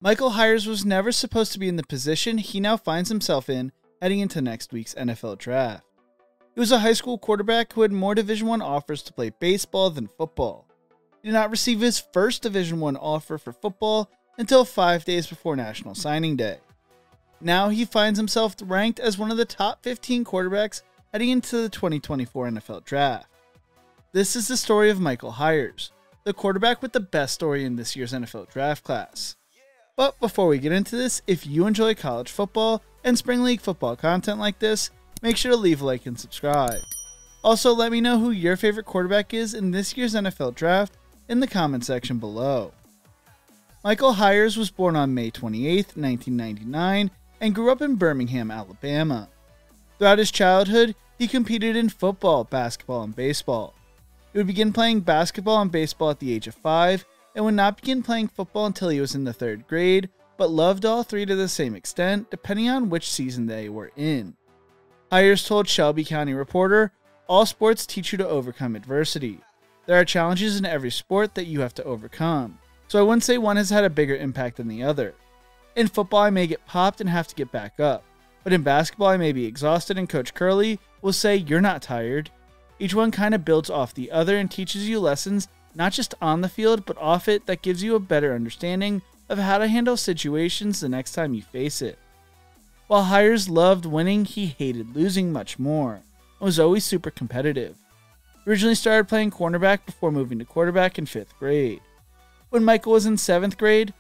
Michael Hiers was never supposed to be in the position he now finds himself in heading into next week's NFL draft. He was a high school quarterback who had more Division I offers to play baseball than football. He did not receive his first Division I offer for football until 5 days before National Signing Day. Now he finds himself ranked as one of the top 15 quarterbacks heading into the 2024 NFL Draft. This is the story of Michael Hiers, the quarterback with the best story in this year's NFL Draft class. But before we get into this, if you enjoy college football and Spring League football content like this, make sure to leave a like and subscribe. Also, let me know who your favorite quarterback is in this year's NFL Draft in the comment section below. Michael Hiers was born on May 28, 1999, and grew up in Birmingham, Alabama. Throughout his childhood, he competed in football, basketball, and baseball. He would begin playing basketball and baseball at the age of 5, and would not begin playing football until he was in the 3rd grade, but loved all three to the same extent, depending on which season they were in. Hiers told Shelby County Reporter, "All sports teach you to overcome adversity. There are challenges in every sport that you have to overcome, so I wouldn't say one has had a bigger impact than the other. In football, I may get popped and have to get back up, but in basketball, I may be exhausted and Coach Curley will say, 'You're not tired.' Each one kind of builds off the other and teaches you lessons not just on the field, but off it, that gives you a better understanding of how to handle situations the next time you face it." While Hiers loved winning, he hated losing much more, and was always super competitive. He originally started playing cornerback before moving to quarterback in 5th grade. When Michael was in 7th grade,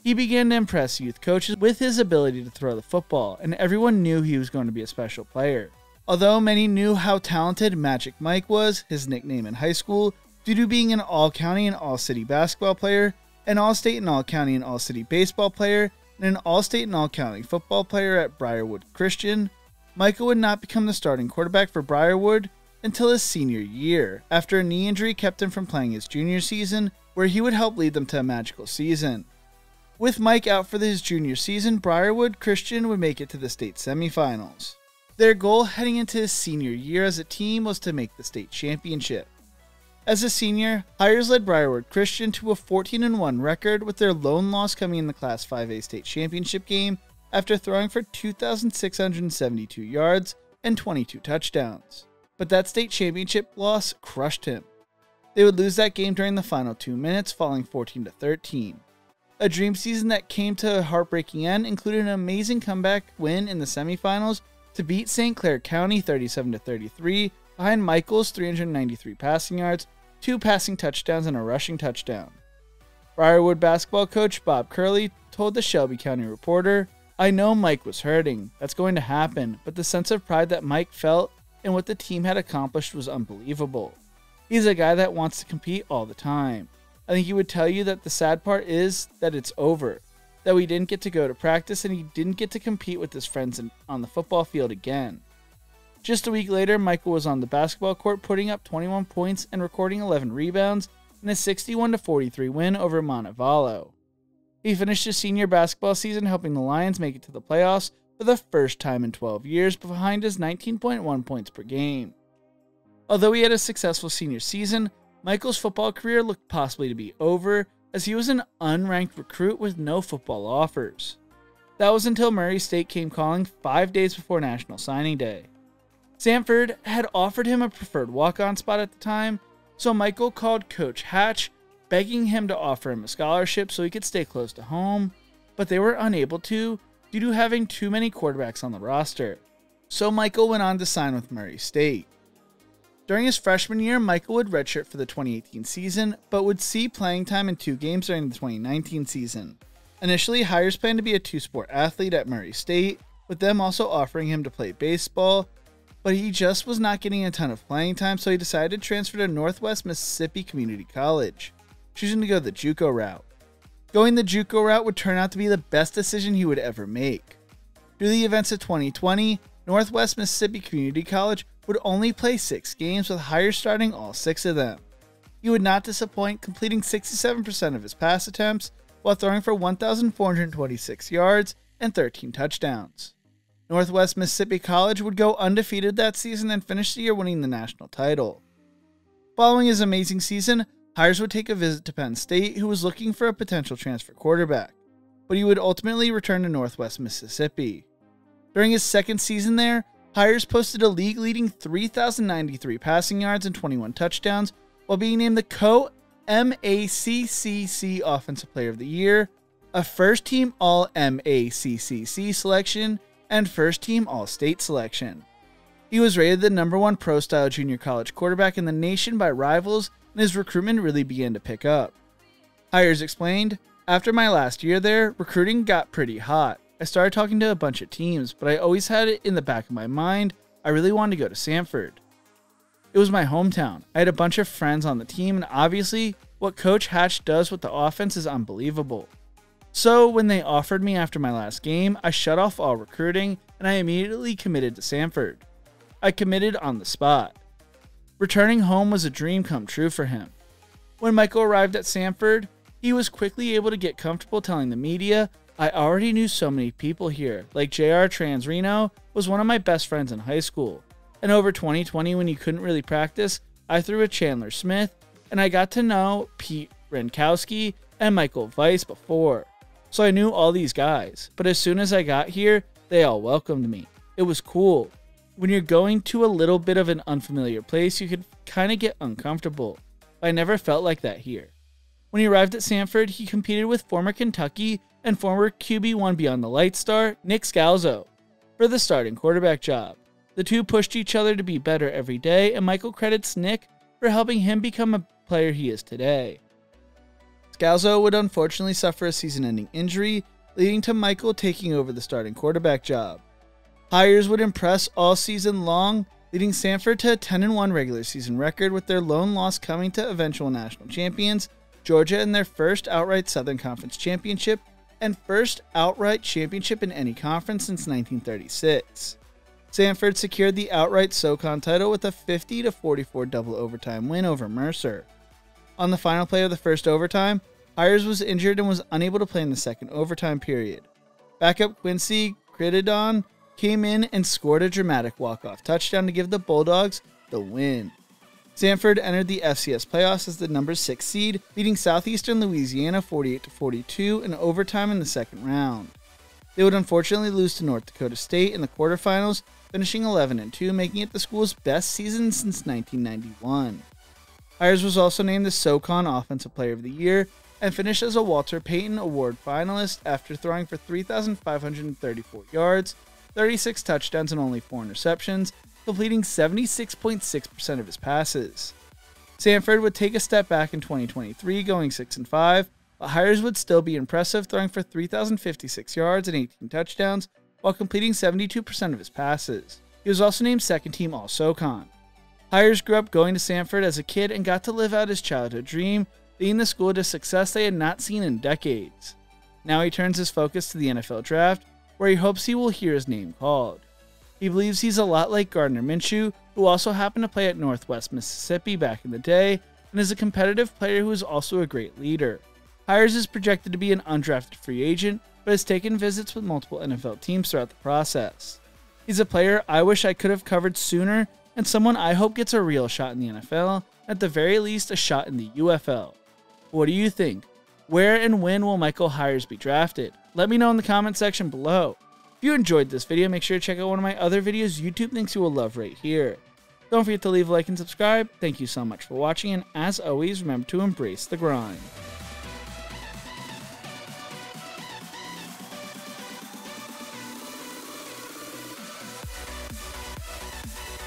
he began to impress youth coaches with his ability to throw the football, and everyone knew he was going to be a special player. Although many knew how talented Magic Mike was, his nickname in high school, due to being an all-county and all-city basketball player, an all-state and all-county and all-city baseball player, and an all-state and all-county football player at Briarwood Christian, Michael would not become the starting quarterback for Briarwood until his senior year, after a knee injury kept him from playing his junior season, where he would help lead them to a magical season. With Mike out for his junior season, Briarwood Christian would make it to the state semifinals. Their goal heading into his senior year as a team was to make the state championship. As a senior, Hiers led Briarwood Christian to a 14-1 record, with their lone loss coming in the Class 5A state championship game after throwing for 2,672 yards and 22 touchdowns. But that state championship loss crushed him. They would lose that game during the final 2 minutes, falling 14-13. A dream season that came to a heartbreaking end included an amazing comeback win in the semifinals to beat St. Clair County 37-33 behind Michael's 393 passing yards, 2 passing touchdowns, and a rushing touchdown. Briarwood basketball coach Bob Curley told the Shelby County Reporter, "I know Mike was hurting. That's going to happen, but the sense of pride that Mike felt in what the team had accomplished was unbelievable. He's a guy that wants to compete all the time. I think he would tell you that the sad part is that it's over, that we didn't get to go to practice and he didn't get to compete with his friends on the football field again." Just a week later, Michael was on the basketball court putting up 21 points and recording 11 rebounds in a 61-43 win over Montevallo. He finished his senior basketball season helping the Lions make it to the playoffs for the first time in 12 years, behind his 19.1 points per game. Although he had a successful senior season, Michael's football career looked possibly to be over, as he was an unranked recruit with no football offers. That was until Murray State came calling 5 days before National Signing Day. Sanford had offered him a preferred walk-on spot at the time, so Michael called Coach Hatch, begging him to offer him a scholarship so he could stay close to home, but they were unable to due to having too many quarterbacks on the roster. So Michael went on to sign with Murray State. During his freshman year, Michael would redshirt for the 2018 season, but would see playing time in 2 games during the 2019 season. Initially, Hiers planned to be a 2-sport athlete at Murray State, with them also offering him to play baseball, but he just was not getting a ton of playing time, so he decided to transfer to Northwest Mississippi Community College, choosing to go the JUCO route. Going the JUCO route would turn out to be the best decision he would ever make. Through the events of 2020, Northwest Mississippi Community College would only play 6 games, with Hiers starting all 6 of them. He would not disappoint, completing 67% of his pass attempts while throwing for 1,426 yards and 13 touchdowns. Northwest Mississippi College would go undefeated that season and finish the year winning the national title. Following his amazing season, Hiers would take a visit to Penn State, who was looking for a potential transfer quarterback. but he would ultimately return to Northwest Mississippi. During his second season there, Hiers posted a league-leading 3,093 passing yards and 21 touchdowns, while being named the co-MACCC Offensive Player of the Year, a first-team All-MACCC selection, and first-team All-State selection. He was rated the #1 pro-style junior college quarterback in the nation by rivals, and his recruitment really began to pick up. Hiers explained, "After my last year there, recruiting got pretty hot. I started talking to a bunch of teams, but I always had it in the back of my mind, I really wanted to go to Samford. It was my hometown. I had a bunch of friends on the team, and obviously, what Coach Hatch does with the offense is unbelievable. So, when they offered me after my last game, I shut off all recruiting, and I immediately committed to Samford. I committed on the spot. Returning home was a dream come true for him. When Michael arrived at Samford, he was quickly able to get comfortable telling the media, I already knew so many people here, like J.R. Transreno was one of my best friends in high school. And over 2020 when you couldn't really practice, I threw with Chandler Smith, and I got to know Pete Renkowski and Michael Weiss before. So I knew all these guys, but as soon as I got here, they all welcomed me. It was cool. When you're going to a little bit of an unfamiliar place, you could kind of get uncomfortable, but I never felt like that here. When he arrived at Samford, he competed with former Kentucky and former QB1 Beyond the Light star, Nick Scalzo, for the starting quarterback job. The two pushed each other to be better every day, and Michael credits Nick for helping him become a player he is today. Scalzo would unfortunately suffer a season-ending injury, leading to Michael taking over the starting quarterback job. Hiers would impress all season long, leading Samford to a 10-1 regular season record, with their lone loss coming to eventual national champions, Georgia, in their first outright Southern Conference championship, and first outright championship in any conference since 1936. Samford secured the outright SoCon title with a 50-44 double overtime win over Mercer. On the final play of the first overtime, Hiers was injured and was unable to play in the second overtime period. Backup Quincy Crittenden came in and scored a dramatic walk-off touchdown to give the Bulldogs the win. Samford entered the FCS playoffs as the #6 seed, beating Southeastern Louisiana 48-42 in overtime in the second round. They would unfortunately lose to North Dakota State in the quarterfinals, finishing 11-2, making it the school's best season since 1991. Hiers was also named the SoCon Offensive Player of the Year and finished as a Walter Payton Award finalist after throwing for 3,534 yards, 36 touchdowns, and only 4 interceptions, completing 76.6% of his passes. Samford would take a step back in 2023, going 6-5, but Hiers would still be impressive, throwing for 3,056 yards and 18 touchdowns, while completing 72% of his passes. He was also named second-team All-SoCon. Hiers grew up going to Samford as a kid and got to live out his childhood dream, leading the school to success they had not seen in decades. Now he turns his focus to the NFL draft, where he hopes he will hear his name called. He believes he's a lot like Gardner Minshew, who also happened to play at Northwest Mississippi back in the day, and is a competitive player who is also a great leader. Hiers is projected to be an undrafted free agent, but has taken visits with multiple NFL teams throughout the process. He's a player I wish I could have covered sooner, and someone I hope gets a real shot in the NFL, at the very least a shot in the UFL. What do you think? Where and when will Michael Hiers be drafted? Let me know in the comment section below. If you enjoyed this video, make sure to check out one of my other videos YouTube thinks you will love right here. Don't forget to leave a like and subscribe. Thank you so much for watching, and as always, remember to embrace the grind.